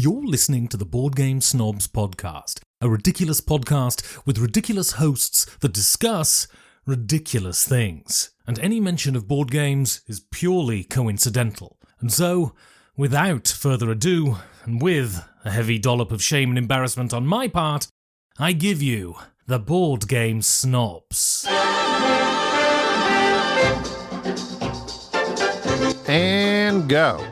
You're listening to the Board Game Snobs podcast, a ridiculous podcast with ridiculous hosts that discuss ridiculous things. And any mention of board games is purely coincidental. And so, without further ado, and with a heavy dollop of shame and embarrassment on my part, I give you the Board Game Snobs. And go.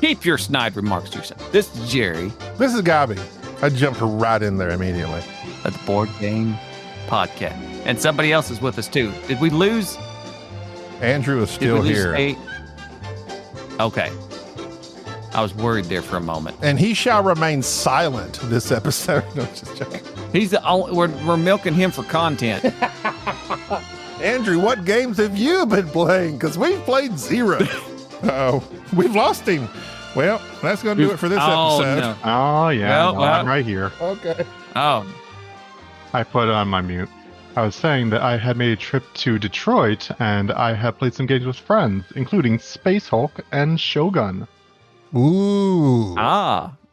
Keep your snide remarks to yourself. This is Jerry. This is Gabby. I jumped right in there immediately. At the Board Game Podcast. And somebody else is with us too. Did we lose? Andrew is still here. Okay. I was worried there for a moment. And he shall remain silent this episode. No, just joking. He's the only, we're milking him for content. Andrew, what games have you been playing? Because we've played zero. Uh-oh. We've lost him. Well, that's going to do it for this episode. No. Oh, yeah. I'm right here. Okay. Oh. I put it on my mute. I was saying that I had made a trip to Detroit, and I have played some games with friends, including Space Hulk and Shogun. Ooh.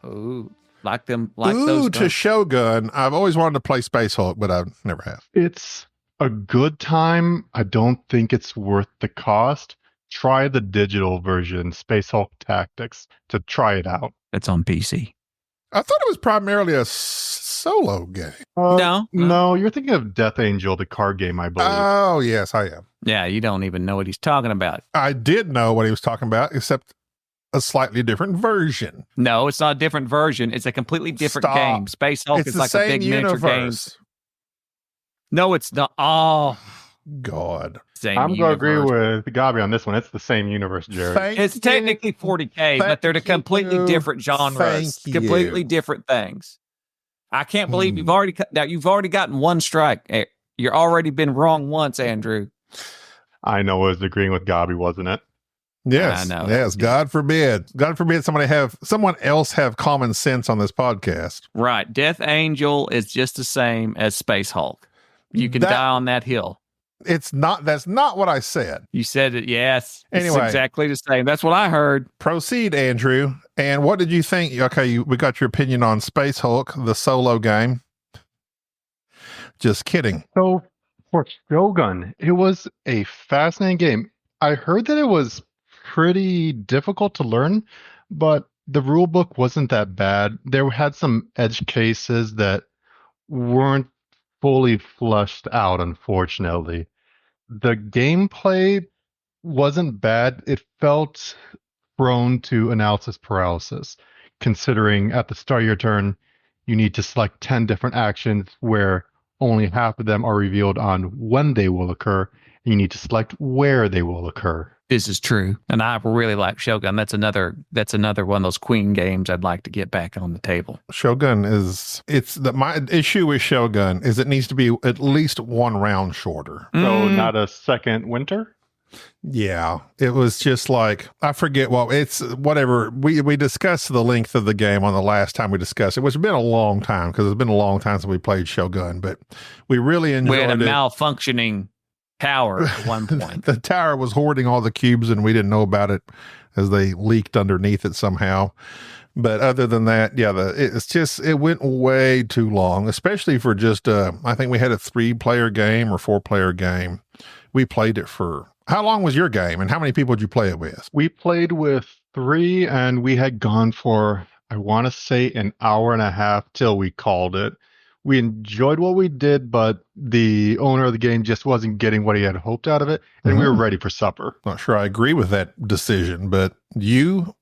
Ooh. Like them. Like Ooh, those to guns. Shogun. I've always wanted to play Space Hulk, but I never have. It's a good time. I don't think it's worth the cost. Try the digital version, Space Hulk Tactics, to try it out. It's on PC. I thought it was primarily a solo game. No, you're thinking of Death Angel, the card game, I believe. Oh, yes, I am. Yeah, you don't even know what he's talking about. I did know what he was talking about, except a slightly different version. No, it's not a different version. It's a completely different Stop. game. Space Hulk It's is the like a same big miniature game. universe. No, it's not. Oh, God. same I'm going to agree universe. with Gabi on this one. It's the same universe, Jared. Thank It's you. technically 40K, but they're the Thank completely you. different genres. Thank Completely you. different things. I can't believe you've already gotten one strike. You're already been wrong once, Andrew. I know I was agreeing with Gabi, wasn't it? Yes. I know. Yes. God forbid. God forbid someone else have common sense on this podcast. Right. Death Angel is just the same as Space Hulk. You can die on that hill. That's not what I said. You said it, yes. Anyway. It's exactly the same. That's what I heard. Proceed, Andrew. And what did you think? Okay, we got your opinion on Space Hulk, the solo game. Just kidding. So for Shogun, it was a fascinating game. I heard that it was pretty difficult to learn, but the rule book wasn't that bad. There had some edge cases that weren't fully flushed out, unfortunately. The gameplay wasn't bad. It felt prone to analysis paralysis, considering at the start of your turn, you need to select 10 different actions where only half of them are revealed on when they will occur. You need to select where they will occur. This is true. And I really like Shogun. That's another one of those Queen games I'd like to get back on the table. Shogun my issue with Shogun is it needs to be at least one round shorter. So not a second winter? Yeah, it was just like, I forget whatever. We discussed the length of the game on the last time we discussed it, which has been a long time because it's been a long time since we played Shogun, but we really enjoyed it. We had a malfunctioning tower at one point. The tower was hoarding all the cubes and we didn't know about it as they leaked underneath it somehow. But other than that, yeah, it went way too long, especially for just, I think we had a 3-player game or 4-player game. We played it for, how long was your game and how many people did you play it with? We played with 3 and we had gone for, I want to say, an hour and a half till we called it. We enjoyed what we did, but the owner of the game just wasn't getting what he had hoped out of it, and we were ready for supper. Not sure I agree with that decision, but you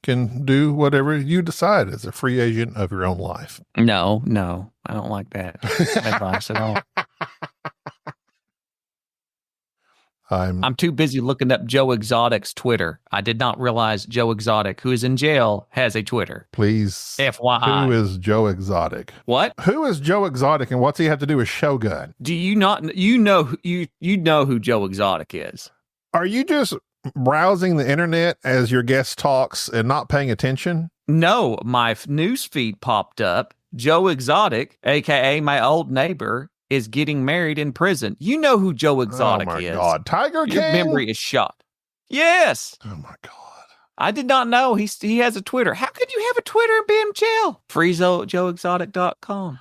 can do whatever you decide as a free agent of your own life. No, I don't like that advice at all. I'm too busy looking up Joe Exotic's Twitter. I did not realize Joe Exotic, who is in jail, has a Twitter. Please. FYI. Who is Joe Exotic? What? Who is Joe Exotic and what's he have to do with Shogun? Do you not, you know who Joe Exotic is? Are you just browsing the internet as your guest talks and not paying attention? No, my news feed popped up. Joe Exotic, aka my old neighbor, is getting married in prison. You know who Joe Exotic is. Oh my God. Tiger King? Your memory is shot. Yes. Oh my God. I did not know he has a Twitter. How could you have a Twitter and be in jail? FreezeJoeExotic.com.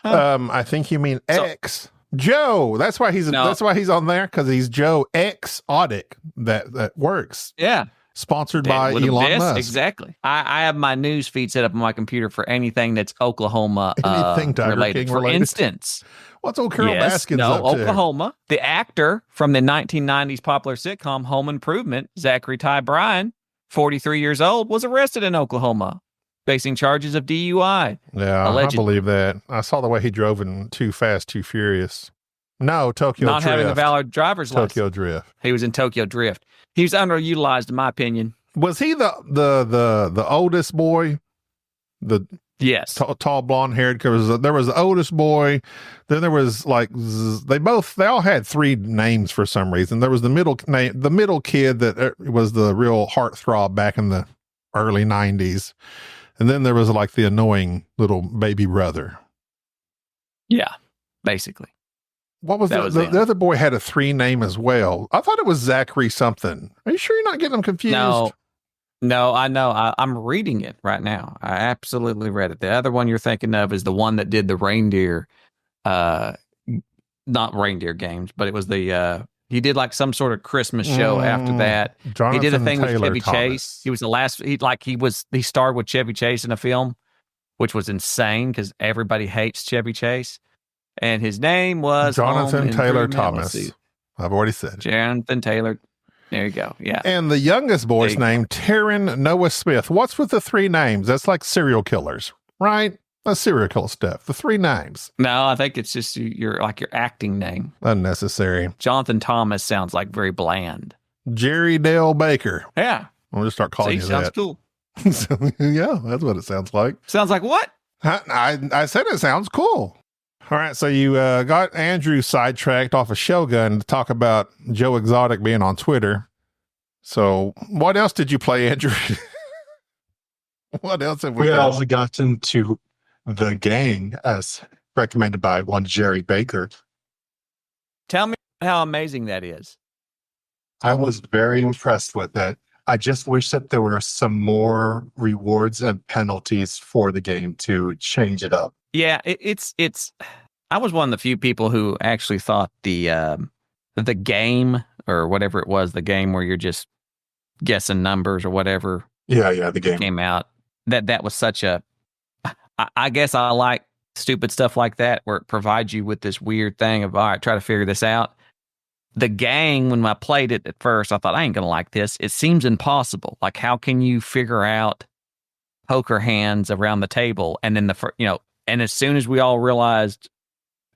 I think you mean X. Joe. That's why he's on there, because he's Joe Exotic. That works. Yeah. Sponsored by Elon Musk. Exactly. I have my news feed set up on my computer for anything that's Oklahoma Anything Tiger related. King For related. instance, What's old Carol Baskins up to? Oklahoma. The actor from the 1990s popular sitcom Home Improvement, Zachary Ty Bryan, 43 years old, was arrested in Oklahoma, facing charges of DUI. Yeah, allegedly. I believe that. I saw the way he drove in Too Fast, Too Furious. No, Tokyo Not Drift. having a valid driver's license. Tokyo Drift. He was in Tokyo Drift. He was underutilized, in my opinion. Was he the oldest boy? The Yes. tall blonde haired, because there was the oldest boy, then there was like they all had three names for some reason. There was the middle kid that was the real heartthrob back in the early 90s, and then there was like the annoying little baby brother. Yeah, basically. What was the other boy had a 3 name as well? I thought it was Zachary something. Are you sure you're not getting them confused? No, I know. I'm reading it right now. I absolutely read it. The other one you're thinking of is the one that did the reindeer, not reindeer games, but it was the, he did like some sort of Christmas show after that. Jonathan he did a thing Taylor with Chevy Thomas. Chase. He was the last, he starred with Chevy Chase in a film, which was insane because everybody hates Chevy Chase. And his name was Jonathan Taylor Let's Thomas. see. I've already said. Jonathan Taylor. There you go. Yeah. And the youngest boy's name, Taryn Noah Smith. What's with the 3 names? That's like serial killers, right? That's serial killer stuff. The 3 names. No, I think it's just your acting name. Unnecessary. Jonathan Thomas sounds like very bland. Jerry Dale Baker. Yeah. I'll just start calling you sounds that. cool. Yeah, that's what it sounds like. Sounds like what? I said it sounds cool. All right, so you got Andrew sidetracked off of Shogun to talk about Joe Exotic being on Twitter. So what else did you play, Andrew? What else have we We got? also got into The Gang, as recommended by one Jerry Baker. Tell me how amazing that is. I was very impressed with it. I just wish that there were some more rewards and penalties for the game to change it up. Yeah, it's. I was one of the few people who actually thought the game or whatever it was, the game where you're just guessing numbers or whatever. Yeah, the game came out. That was such a. I guess I like stupid stuff like that where it provides you with this weird thing of all right, try to figure this out. The Gang, when I played it at first, I thought I ain't gonna like this. It seems impossible. Like, how can you figure out poker hands around the table? And then and as soon as we all realized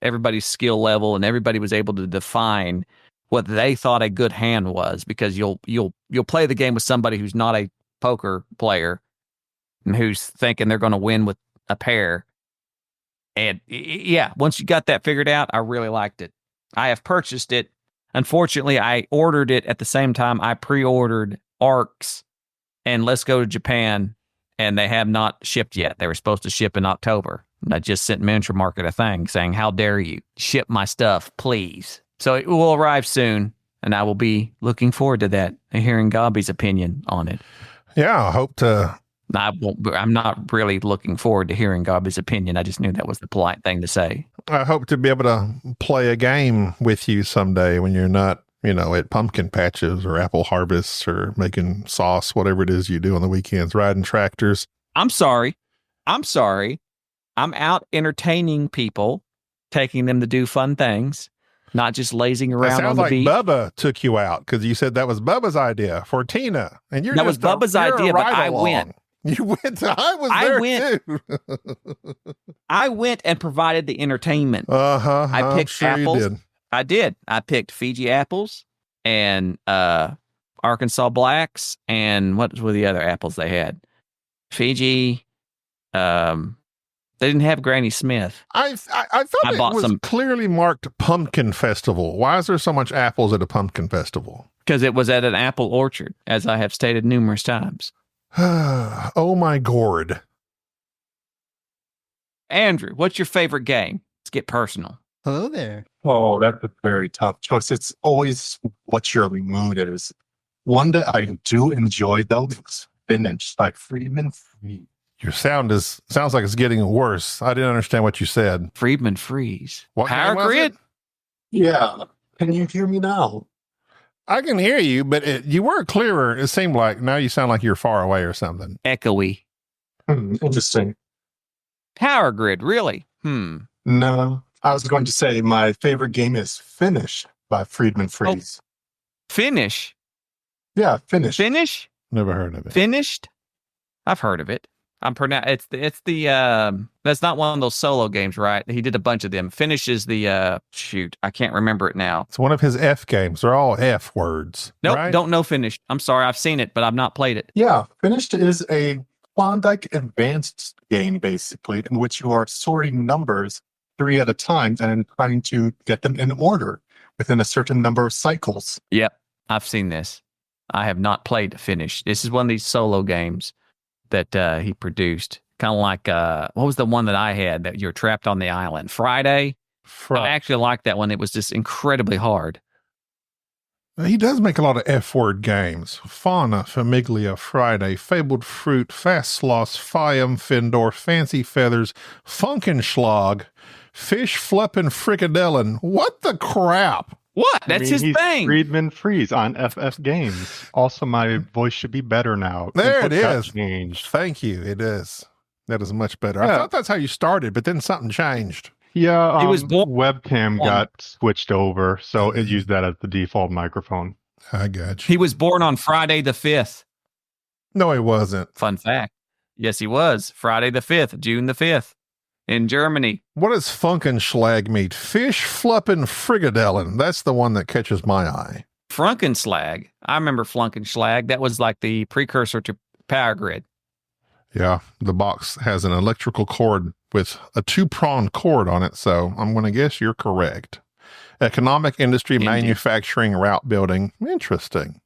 everybody's skill level and everybody was able to define what they thought a good hand was, because you'll play the game with somebody who's not a poker player and who's thinking they're going to win with a pair. And yeah, once you got that figured out, I really liked it. I have purchased it. Unfortunately, I ordered it at the same time I pre-ordered ARCs and Let's Go to Japan, and they have not shipped yet. They were supposed to ship in October. And I just sent Miniature Market a thing saying, how dare you ship my stuff, please. So it will arrive soon, and I will be looking forward to that and hearing Gobby's opinion on it. Yeah, I hope to. I'm not really looking forward to hearing Gobby's opinion. I just knew that was the polite thing to say. I hope to be able to play a game with you someday when you're not, at pumpkin patches or apple harvests or making sauce, whatever it is you do on the weekends, riding tractors. I'm sorry. I'm out entertaining people, taking them to do fun things, not just lazing around on the beach. It sounds like Bubba took you out because you said that was Bubba's idea for Tina, and that was Bubba's idea, but I went. You went. I went too. I went and provided the entertainment. I picked apples. You did. I did. I picked Fiji apples and Arkansas blacks, and what were the other apples they had? Fiji. They didn't have Granny Smith. I thought it was clearly marked Pumpkin Festival. Why is there so much apples at a pumpkin festival? Because it was at an apple orchard, as I have stated numerous times. Oh my gourd. Andrew, what's your favorite game? Let's get personal. Hello there. Oh, that's a very tough choice. It's always what your mood is. One that I do enjoy, though, is Finished by Friedman Freise. Your sounds like it's getting worse. I didn't understand what you said. Friedman Freise. What Power game was Grid? it? Yeah. Can you hear me now? I can hear you, but you were clearer. It seemed like now you sound like you're far away or something. Echoey. Interesting. Power Grid, really? No, I was going to say my favorite game is Finish by Friedman Freise. Finish. Yeah, Finish. Finish? Never heard of it. Finished? I've heard of it. It's the that's not one of those solo games, right? He did a bunch of them. Finish is the shoot, I can't remember it now. It's one of his F games. They're all F words. Nope, right? don't know Finish. I'm sorry, I've seen it, but I've not played it. Yeah, Finished is a Klondike advanced game, basically, in which you are sorting numbers 3 at a time and trying to get them in order within a certain number of cycles. Yep, I've seen this. I have not played Finish. This is one of these solo games that he produced. Kind of like, what was the one that I had that you're trapped on the island? Friday? I actually liked that one. It was just incredibly hard. He does make a lot of F-word games. Fauna, Famiglia, Friday, Fabled Fruit, Fast Sloss, Fiam, Findor, Fancy Feathers, Funkenschlag, Fish, Fluppin', Frikadellen. What the crap? What? That's his he's thing. Friedman Freise on FF Games. Also, my voice should be better now. There it Input got is. changed. Thank you. It is. That is much better. I Yeah. thought that's how you started, but then something changed. Yeah, He was born webcam on- got switched over, so it used that as the default microphone. I got you. He was born on Friday the 5th. No, he wasn't. Fun fact. Yes, he was. Friday the 5th, June the 5th in Germany. What does Funkenschlag mean? Fish, Fluppin', Frikadellen. That's the one that catches my eye. Flunkenschlag. I remember Flunkenschlag. That was like the precursor to Power Grid. Yeah, the box has an electrical cord with a 2-pronged cord on it, so I'm going to guess you're correct. Economic, industry, Indeed. manufacturing, route building. Interesting.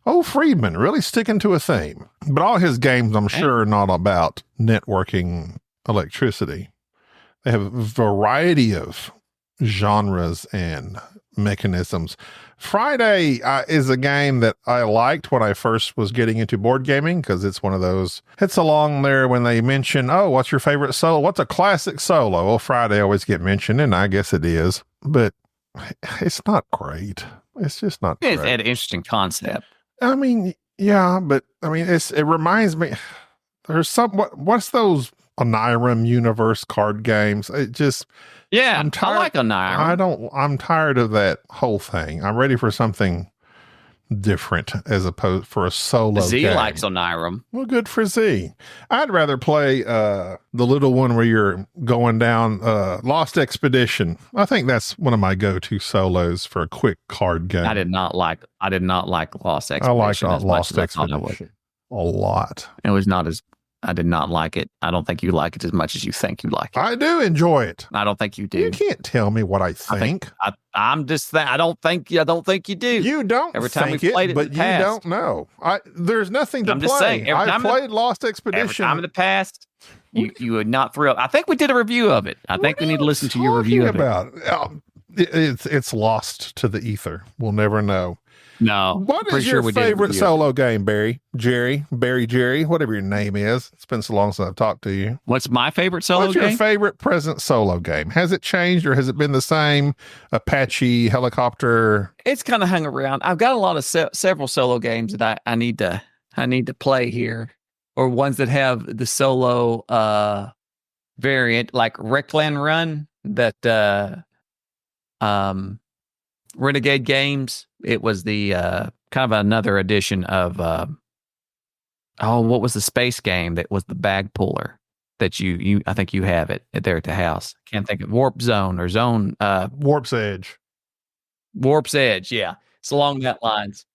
Oh, Friedman, really sticking to a theme. But all his games, I'm sure, are not about networking electricity. They have a variety of genres and mechanisms. Friday is a game that I liked when I first was getting into board gaming because it's one of those, it's along there when they mention, oh, what's your favorite solo? What's a classic solo? Well, Friday always get mentioned, and I guess it is, but it's not great. It's just not It's great. an interesting concept. I mean, yeah, but I mean, it reminds me, there's some, what's those Onirim universe card games? It just, Yeah, I'm tired- I like Onirim. I'm tired of that whole thing. I'm ready for something different as opposed for a solo Z game. likes Onirim. Well, good for Z. I'd rather play the little one where you're going down Lost Expedition. I think that's one of my go-to solos for a quick card game. I did not like Lost Expedition. I like as much Lost as I thought I would. Expedition a lot. It was not as I did not like it. I don't think you like it as much as you think you like it. I do enjoy it. I don't think you do. You can't tell me what I think. I'm just saying. I don't think you do. You don't Every time think we played it in but the you past. don't know. There's nothing to I'm play. just saying, every I time played Lost Every Expedition. time in the past, you would not thrill. I think we did a review of it. I think we need to listen to your review of it. about? It's lost to the ether. We'll never know. No. What is pretty your sure we did a favorite review. solo game, Barry, Jerry, whatever your name is? It's been so long since I've talked to you. What's my favorite solo What's your game? favorite present solo game? Has it changed or has it been the same? Apache, helicopter? It's kind of hung around. I've got a lot of several solo games that I need to play here, or ones that have the solo variant, like Wreckland Run. That Renegade Games. It was the kind of another edition of what was the space game that was the bag puller that you I think you have it there at the house. Can't think of Warp Zone or Zone Warp's Edge. Warp's Edge, yeah. It's along that lines.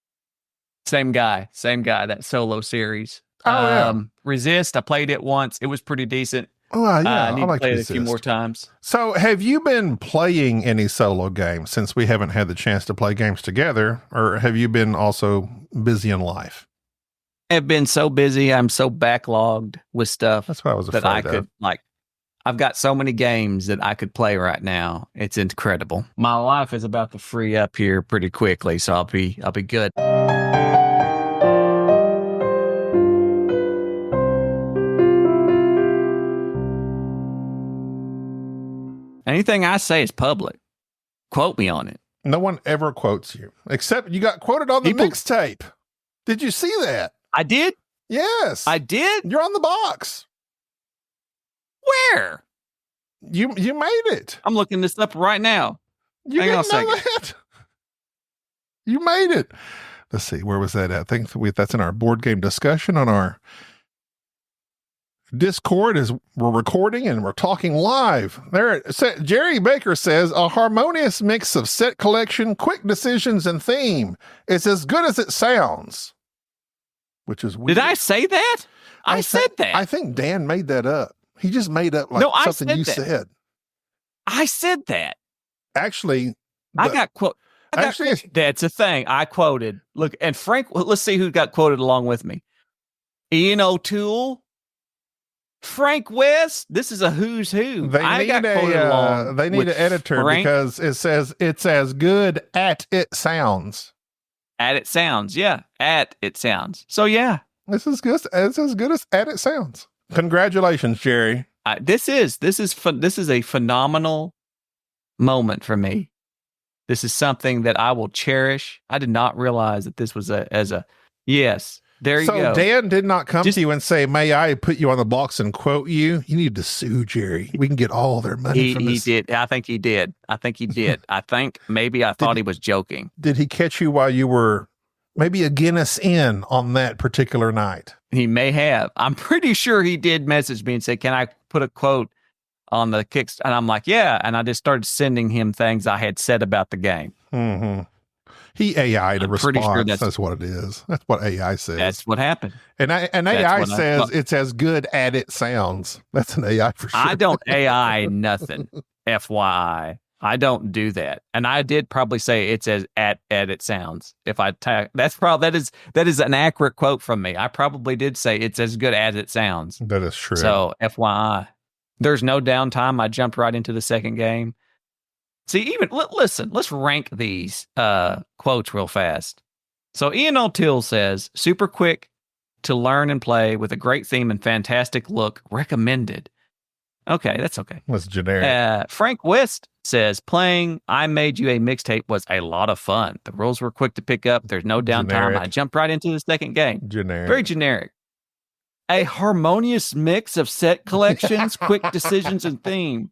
Same guy, that solo series. Oh, yeah. Resist, I played it once. It was pretty decent. Oh, yeah. I need to like play it a Resist. few more times. So, have you been playing any solo games since we haven't had the chance to play games together, or have you been also busy in life? I've been so busy. I'm so backlogged with stuff That's what I was afraid that I of. could I've got so many games that I could play right now. It's incredible. My life is about to free up here pretty quickly, so I'll be good. Anything I say is public. Quote me on it. No one ever quotes you, except you got quoted on the People- mixtape. Did you see that? I did? Yes. I did? You're on the box. Where? You made it. I'm looking this up right now. You Hang on a didn't know second. that. You made it. Let's see. Where was that at? I think that's in our board game discussion on our Discord as we're recording and we're talking live. There, Jerry Baker says, a harmonious mix of set collection, quick decisions, and theme. It's as good as it sounds. Which is weird. Did I say that? I said that. I think Dan made that up. He just made up No, I something said you that. said. I said that. Actually, I got quote. Actually, That's a thing. I quoted. Look, and Frank, let's see who got quoted along with me. Ian O'Toole, Frank West. This is a who's who. They need an editor Frank. because it says it's as good at it sounds. At it sounds. Yeah. At it sounds. So, yeah. It's as good as at it sounds. Congratulations, Jerry. This is a phenomenal moment for me. This is something that I will cherish. I did not realize that this was yes. There you go. So Dan did not come to you and say, "May I put you on the box and quote you?" You need to sue Jerry. We can get all their money from this. He did. I think he did. I think maybe I thought he was joking. Did he catch you while you were maybe a Guinness in on that particular night? He may have. I'm pretty sure he did message me and say, "Can I put a quote on the Kickstarter?" And I'm like, "Yeah." And I just started sending him things I had said about the game. Mm-hmm. He AI'd a response. Pretty sure that's what it is. That's what AI says. That's what happened. And AI says it's as good at it sounds. That's an AI for sure. I don't AI nothing. FYI, I don't do that. And I did probably say it's as at it sounds. If I that is an accurate quote from me. I probably did say it's as good as it sounds. That is true. So FYI, there's no downtime. I jumped right into the second game. See, even listen, let's rank these quotes real fast. So Ian O'Toole says, super quick to learn and play with a great theme and fantastic look. Recommended. Okay, that's okay. That's generic. Frank West says, playing I Made You a Mixtape was a lot of fun. The rules were quick to pick up. There's no downtime. Generic. I jumped right into the second game. Generic. Very generic. A harmonious mix of set collections, quick decisions, and theme.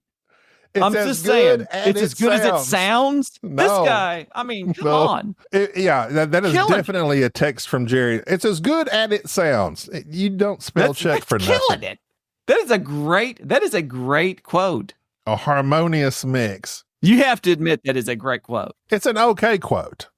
I'm just saying, it's as good as it sounds. No. This guy, I mean, come on. That is Killing. definitely a text from Jerry. It's as good at it sounds. You don't spell check for killing nothing. it. That is a great quote. A harmonious mix. You have to admit that is a great quote. It's an okay quote.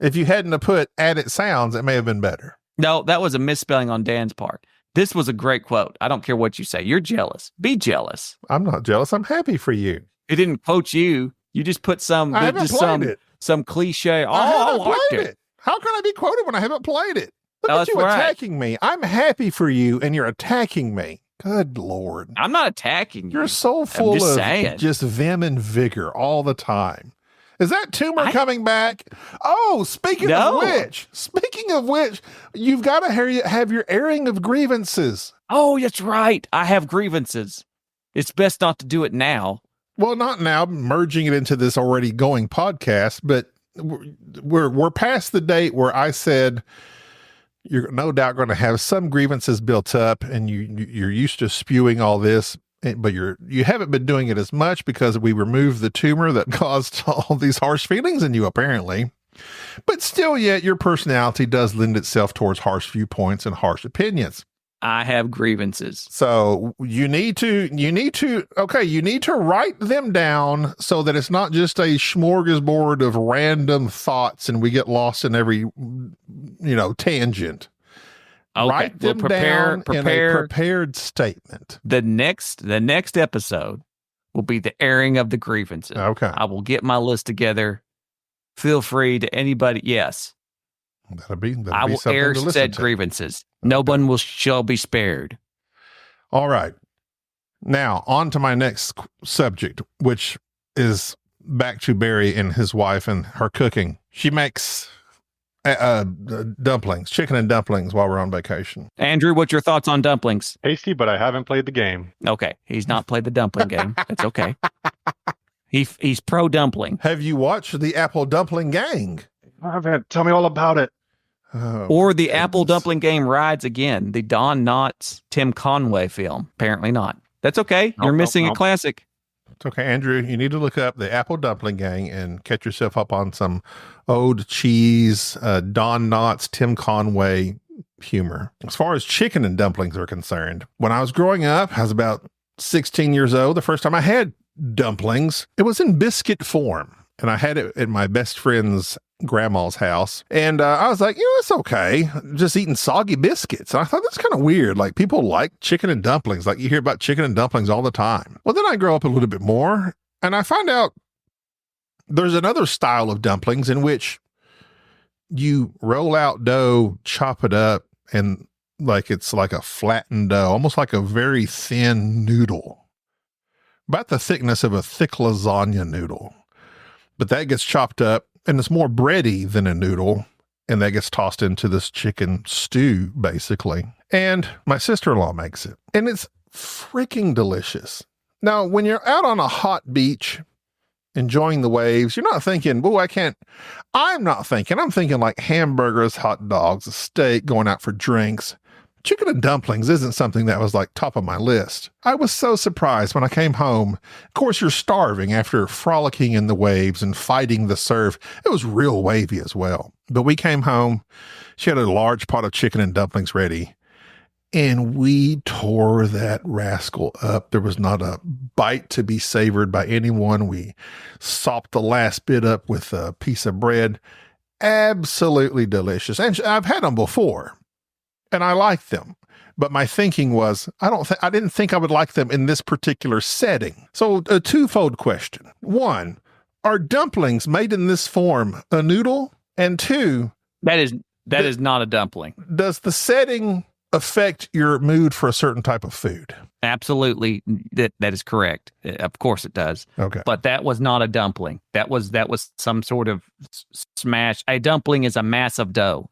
If you hadn't have put at it sounds, it may have been better. No, that was a misspelling on Dan's part. This was a great quote. I don't care what you say. You're jealous. Be jealous. I'm not jealous. I'm happy for you. It didn't quote you. You just put some cliche. Oh, I liked it. How can I be quoted when I haven't played it? Look Oh, at you that's right. attacking me. I'm happy for you, and you're attacking me. Good Lord. I'm not attacking you. You're so full just of saying. just vim and vigor all the time. Is that tumor coming back? Oh, speaking of which, you've got to have your airing of grievances. Oh, that's right. I have grievances. It's best not to do it now. Well, not now, merging it into this already going podcast, but we're past the date where I said you're no doubt going to have some grievances built up, and you're used to spewing all this. But you haven't been doing it as much because we removed the tumor that caused all these harsh feelings in you, apparently. But still, yet your personality does lend itself towards harsh viewpoints and harsh opinions. I have grievances. So you need to write them down so that it's not just a smorgasbord of random thoughts and we get lost in every tangent. Okay. Write them down in a prepared statement. The next episode will be the airing of the grievances. Okay. I will get my list together. Feel free to anybody. Yes. That'll be I will something air to listen said to. grievances. No one shall be spared. All right. Now, on to my next subject, which is back to Barry and his wife and her cooking. She makes dumplings, chicken and dumplings while we're on vacation. Andrew, what's your thoughts on dumplings? Tasty, but I haven't played the game. Okay. He's not played the dumpling game. That's okay. He's pro dumpling. Have you watched the Apple Dumpling Gang? I've had. Tell me all about it. Oh, Or the goodness. Apple Dumpling Game rides again. The Don Knotts, Tim Conway film. Apparently not. That's okay. You're missing a classic. It's okay, Andrew. You need to look up the Apple Dumpling Gang and catch yourself up on some old cheese, Don Knotts, Tim Conway humor. As far as chicken and dumplings are concerned, when I was growing up, I was about 16 years old. The first time I had dumplings, it was in biscuit form. And I had it at my best friend's grandma's house. And I was like, it's okay. Just eating soggy biscuits. And I thought that's kind of weird. Like, people like chicken and dumplings. Like, you hear about chicken and dumplings all the time. Well, then I grow up a little bit more and I find out there's another style of dumplings in which you roll out dough, chop it up, and like it's like a flattened dough, almost like a very thin noodle, about the thickness of a thick lasagna noodle. But that gets chopped up and it's more bready than a noodle. And that gets tossed into this chicken stew, basically. And my sister-in-law makes it. And it's freaking delicious. Now, when you're out on a hot beach, enjoying the waves, you're not thinking, I'm not thinking. I'm thinking like hamburgers, hot dogs, a steak, going out for drinks. Chicken and dumplings isn't something that was like top of my list. I was so surprised when I came home. Of course, you're starving after frolicking in the waves and fighting the surf. It was real wavy as well. But we came home. She had a large pot of chicken and dumplings ready. And we tore that rascal up. There was not a bite to be savored by anyone. We sopped the last bit up with a piece of bread. Absolutely delicious. And I've had them before. And I like them, but my thinking was, I didn't think I would like them in this particular setting. So a twofold question. One, are dumplings made in this form a noodle? And two, that is not a dumpling. Does the setting affect your mood for a certain type of food? Absolutely. That is correct. Of course it does. Okay. But that was not a dumpling. That was some sort of smash. A dumpling is a mass of dough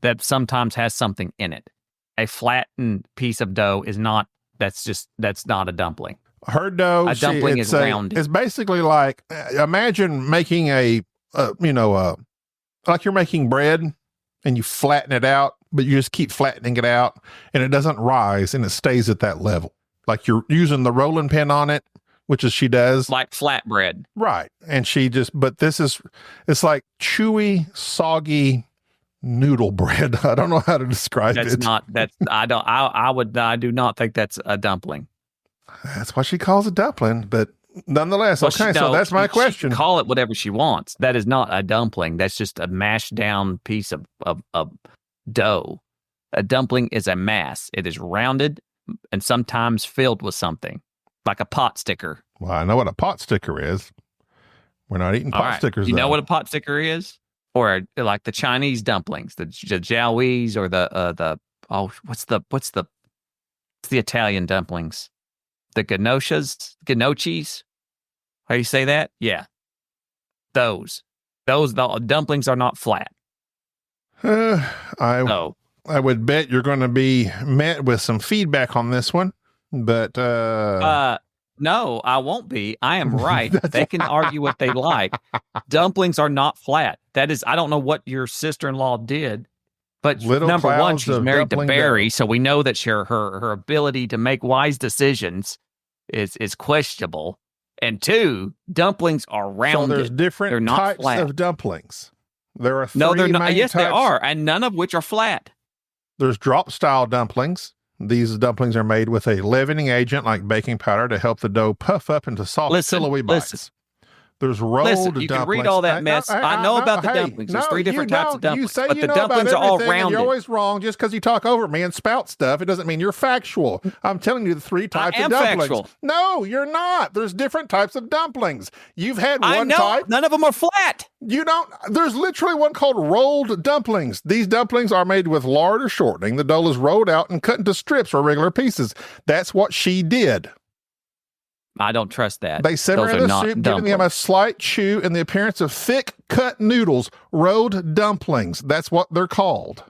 that sometimes has something in it. A flattened piece of dough is not, that's not a dumpling. Her dough, a dumpling is rounded. It's basically like, imagine making like you're making bread and you flatten it out, but you just keep flattening it out and it doesn't rise and it stays at that level. Like you're using the rolling pin on it, which is she does. Like flatbread. Right. And it's like chewy, soggy, noodle bread. I don't know how to describe it. I do not think that's a dumpling. That's what she calls a dumpling, but nonetheless, so that's my question. She can call it whatever she wants. That is not a dumpling. That's just a mashed down piece of dough. A dumpling is a mass. It is rounded and sometimes filled with something, like a pot sticker. Well, I know what a pot sticker is. We're not eating pot stickers. You know what a pot sticker is? Or like the Chinese dumplings, the jiaois, or what's the Italian dumplings? The gnocchis. How you say that? Yeah. Those the dumplings are not flat. I would bet you're going to be met with some feedback on this one, but no, I won't be. I am right. They can argue what they like. Dumplings are not flat. That is, I don't know what your sister-in-law did, but number one, she's married to Barry, so we know that her ability to make wise decisions is questionable. And two, dumplings are rounded. So there's different types flat. of dumplings. There are three no, they're not. main Yes, types. they are, and none of which are flat. There's drop-style dumplings. These dumplings are made with a leavening agent like baking powder to help the dough puff up into soft, pillowy bites. There's rolled dumplings. You can read all that mess. I know about the dumplings. There's three different types of dumplings, but the dumplings are all rounded. You're always wrong. Just because you talk over me and spout stuff, it doesn't mean you're factual. I'm telling you the three types of dumplings. Factual. No, you're not. There's different types of dumplings. You've had one type. None of them are flat. You don't. There's literally one called rolled dumplings. These dumplings are made with lard or shortening. The dough is rolled out and cut into strips or regular pieces. That's what she did. I don't trust that. They simmer in the soup, giving them a slight chew and the appearance of thick cut noodles, rolled dumplings. That's what they're called.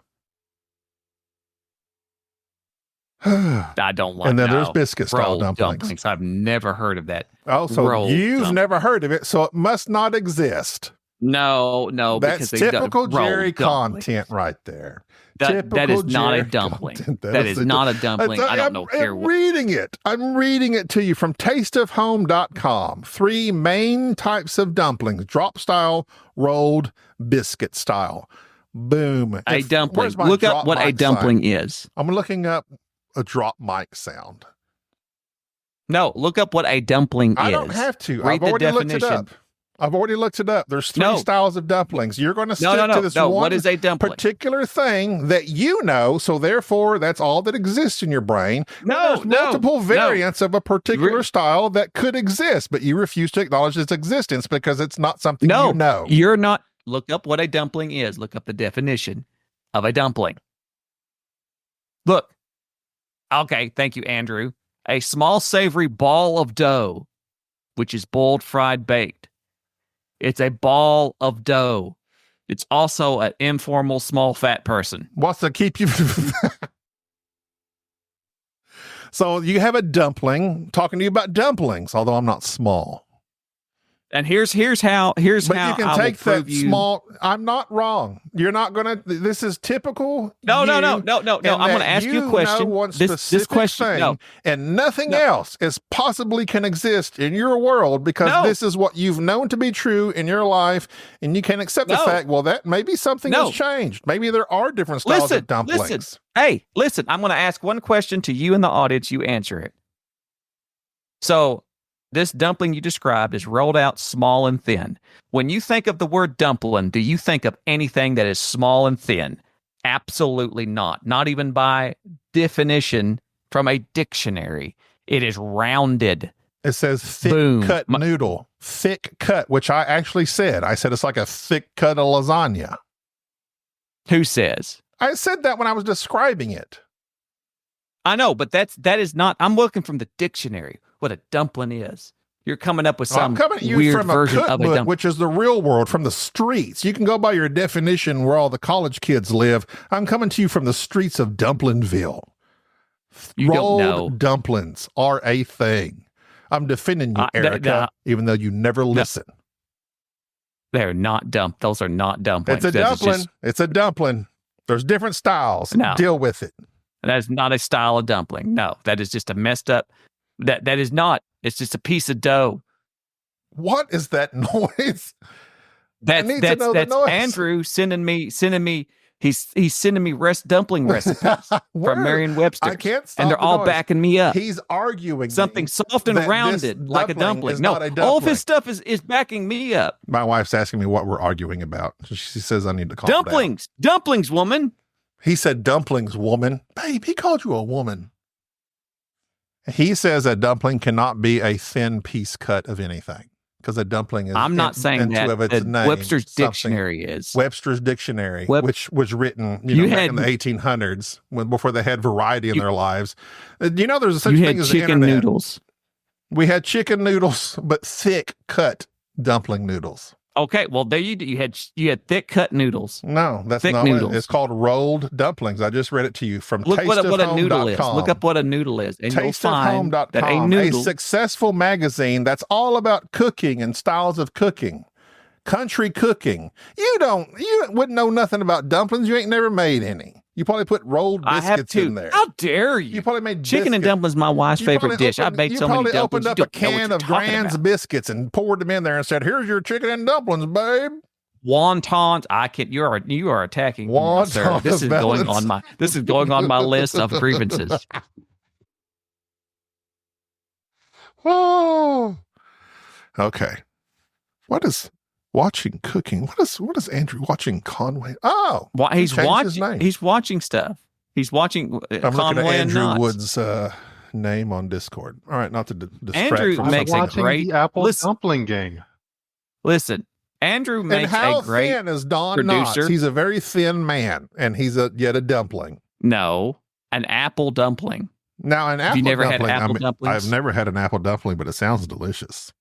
I don't like. And then there's no. biscuit style Rolled dumplings. I've never heard of that. Oh, so Rolled you've dumplings. never heard of it, so it must not exist. No, That's because they typical Jerry rolled dumplings. content right there. That is not a Jerry dumpling. content. That is not a dumpling. I don't know here. I'm reading it. I'm reading it to you from tasteofhome.com. 3 main types of dumplings: drop style, rolled, biscuit style. Boom. A dumpling. Where's my Look up drop what a mic dumpling sign? is. I'm looking up a drop mic sound. No, look up what a dumpling is. I don't have to. Read I've the already looked definition. it up. I've already looked it up. There's 3 No. styles of dumplings. You're going to stick No. to this one What is a dumpling? particular thing that you know, so therefore that's all that exists in your brain. No, There's multiple no. variants of a particular style that could exist, but you refuse to acknowledge its existence because it's not something No, you know. you're not. Look up what a dumpling is. Look up the definition of a dumpling. Look. Okay, thank you, Andrew. A small savory ball of dough, which is boiled, fried, baked. It's a ball of dough. It's also an informal, small, fat person. What's to keep you? So you have a dumpling talking to you about dumplings, although I'm not small. And here's how But you can I take will prove that you. small. I'm not wrong. You're not going to. This is typical. No. you, I'm and going to ask you a know question. one This specific question. thing, No. and nothing No. else is possibly can exist in your world because No. this is what you've known to be true in your life, and you can accept the No. fact. Well, that maybe something No. has changed. Maybe there are different styles of dumplings. Listen. Hey, listen. I'm going to ask one question to you in the audience. You answer it. So, this dumpling you described is rolled out, small and thin. When you think of the word dumpling, do you think of anything that is small and thin? Absolutely not. Not even by definition from a dictionary. It is rounded. It says thick Boom. cut noodle, thick cut, which I actually said. I said it's like a thick cut of lasagna. Who says? I said that when I was describing it. I know, but that is not. I'm looking from the dictionary. What a dumpling is. You're coming up with Well, some I'm coming at you weird from a version of a cookbook, dumpling. which is the real world, from the streets. You can go by your definition where all the college kids live. I'm coming to you from the streets of Dumplingville. You don't Rolled know. dumplings are a thing. I'm defending you, Erica, even though you never listen. They're not dump. Those are not dumplings. It's a That is dumpling. just- It's a dumpling. There's different styles. No. Deal with it. That is not a style of dumpling. No, that is just a messed up. That is not. It's just a piece of dough. What is that noise? That's need to know the that's noise. Andrew sending me. He's sending me dumpling recipes Where? from Merriam-Webster. I can't stop and they're the all noise. backing me up. He's arguing Something soft and that this rounded like a dumpling dumpling. is No, not a all of dumpling. his stuff is backing me up. My wife's asking me what we're arguing about. She says I need to calm down. Dumplings, woman. He said dumplings, woman. Babe, he called you a woman. He says a dumpling cannot be a thin piece cut of anything because a dumpling is. I'm not saying that. Of its name, Webster's something. dictionary is. Webster's dictionary, which was written back in the 1800s before they had variety in their lives. There's such thing as the chicken internet. noodles. We had chicken noodles, but thick cut dumpling noodles. Okay, well there you had thick cut noodles. No, that's thick not noodles. what it's called. Rolled dumplings. I just read it to you from Look what a noodle is. tasteofhome.com. Look up what a noodle is, and you'll find that a tasteofhome.com, noodle. a successful magazine that's all about cooking and styles of cooking, country cooking. You wouldn't know nothing about dumplings. You ain't never made any. You probably put rolled I have biscuits to. in there. How dare you? You probably made Chicken and biscuits. dumplings. My wife's You favorite probably dish. I've made so many You dumplings. probably opened up a can of Grand's biscuits and poured them in there and said, "Here's your chicken and dumplings, babe." Wontons. I can't. You are attacking me, sir. This is going on my. This is going on my list of grievances. Oh, okay. What is watching cooking? What is Andrew watching? Conway. Oh, He's changed his watching. name. He's watching stuff. He's watching I'm looking Conway at and Andrew Knots. Wood's name on Discord. All right, not to distract Andrew from makes something a else. great the Apple listen. dumpling gang. Listen, Andrew And makes how a great thin is Don producer. Knotts? He's a very thin man, and he's yet a dumpling. no an apple dumpling. Now, an apple you never had dumpling. apple dumplings? I've never had an apple dumpling, but it sounds delicious.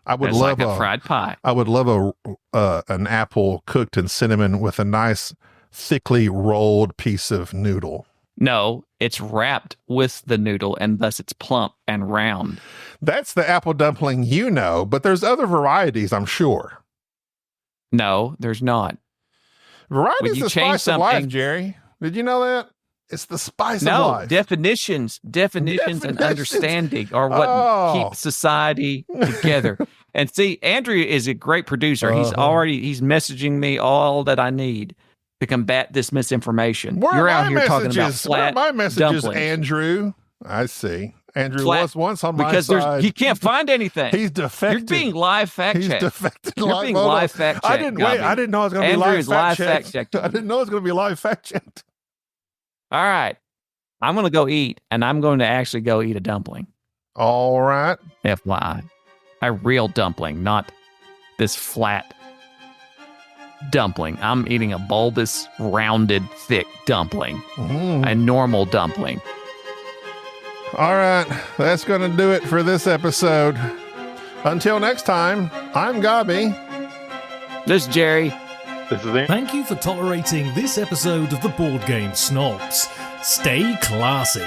I would It's love like a fried pie. I would love an apple cooked in cinnamon with a nice, thickly rolled piece of noodle. No, It's wrapped with the noodle, and thus it's plump and round. That's the apple dumpling but there's other varieties, I'm sure. No, there's not. Variety When is you the change spice of life, something- Jerry. Did you know that? It's the spice of No, life. definitions and understanding are what keep society together. And see, Andrew is a great producer. He's messaging me all that I need to combat this misinformation. Where You're are out my here talking about messages? Where are flat my messages, dumplings. Andrew? I see. Andrew Flat- was once on because my side. he can't find anything. He's defected. You're being live fact He's checked. defected. You're being live fact checked. I didn't wait. I didn't know it was going to be Andrew live is live fact fact checked. checked. I didn't know it was going to be live fact checked. All right. I'm going to go eat, and I'm going to actually go eat a dumpling. All right. FYI. A real dumpling, not this flat dumpling. I'm eating a bulbous, rounded, thick dumpling. A normal dumpling. All right. That's going to do it for this episode. Until next time, I'm Gabi. This is Jerry. This is Aaron. Thank you for tolerating this episode of the Board Game Snobs. Stay classy.